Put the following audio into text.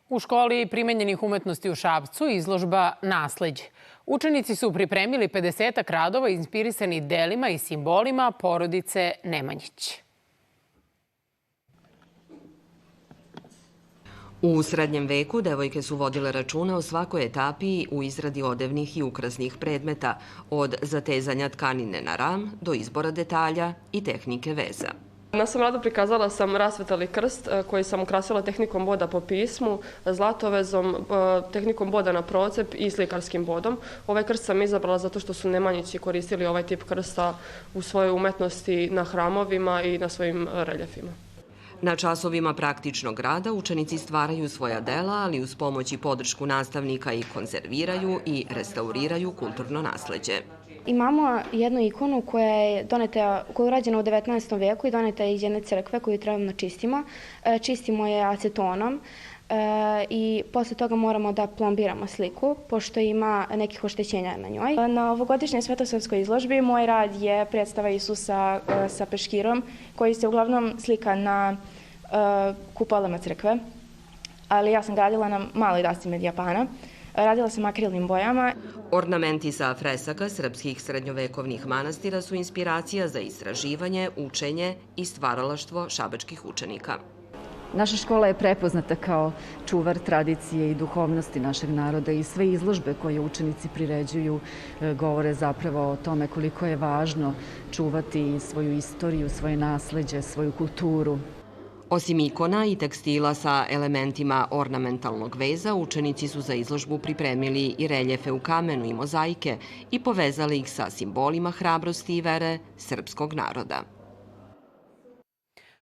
U školi primenjenih umetnosti u Šapcu izložba Nasleđe. Učenici su pripremili 50-ak radova inspirisani delima i simbolima porodice Nemanjić. U srednjem veku devojke su vodile računa o svakoj etapi u izradi odevnih i ukrasnih predmeta, od zatezanja tkanine na ram do izbora detalja i tehnike veza. Na svom radu prikazala sam rasvetali krst koji sam ukrasila tehnikom boda po pismu, zlatovezom, tehnikom boda na procep i slikarskim bodom. Ovaj krst sam izabrala zato što su Nemanjići koristili ovaj tip krsta u svojoj umetnosti na hramovima i na svojim reljefima. Na časovima praktičnog rada učenici stvaraju svoja dela, ali uz pomoć i podršku nastavnika i konzerviraju i restauriraju kulturno nasleđe. Imamo jednu ikonu koja je urađena u 19. veku i doneta je iz jedne crkve koju trebamo da čistimo. Čistimo je acetonom i posle toga moramo da plombiramo sliku, pošto ima nekih oštećenja na njoj. Na ovogodišnjoj svetosavskoj izložbi moj rad je predstava Isusa sa peškirom, koji se uglavnom slika na kupolama crkve, ali ja sam radila na maloj dasci med Japana. Radila sam akrilnim bojama. Ornamenti sa fresaka srpskih srednjovekovnih manastira su inspiracija za istraživanje, učenje i stvaralaštvo šabačkih učenika. Naša škola je prepoznata kao čuvar tradicije i duhovnosti našeg naroda i sve izložbe koje učenici priređuju govore zapravo o tome koliko je važno čuvati svoju istoriju, svoje nasleđe, svoju kulturu. Osim ikona i tekstila sa elementima ornamentalnog veza, učenici su za izložbu pripremili i reljefe u kamenu i mozaike i povezali ih sa simbolima hrabrosti i vere srpskog naroda.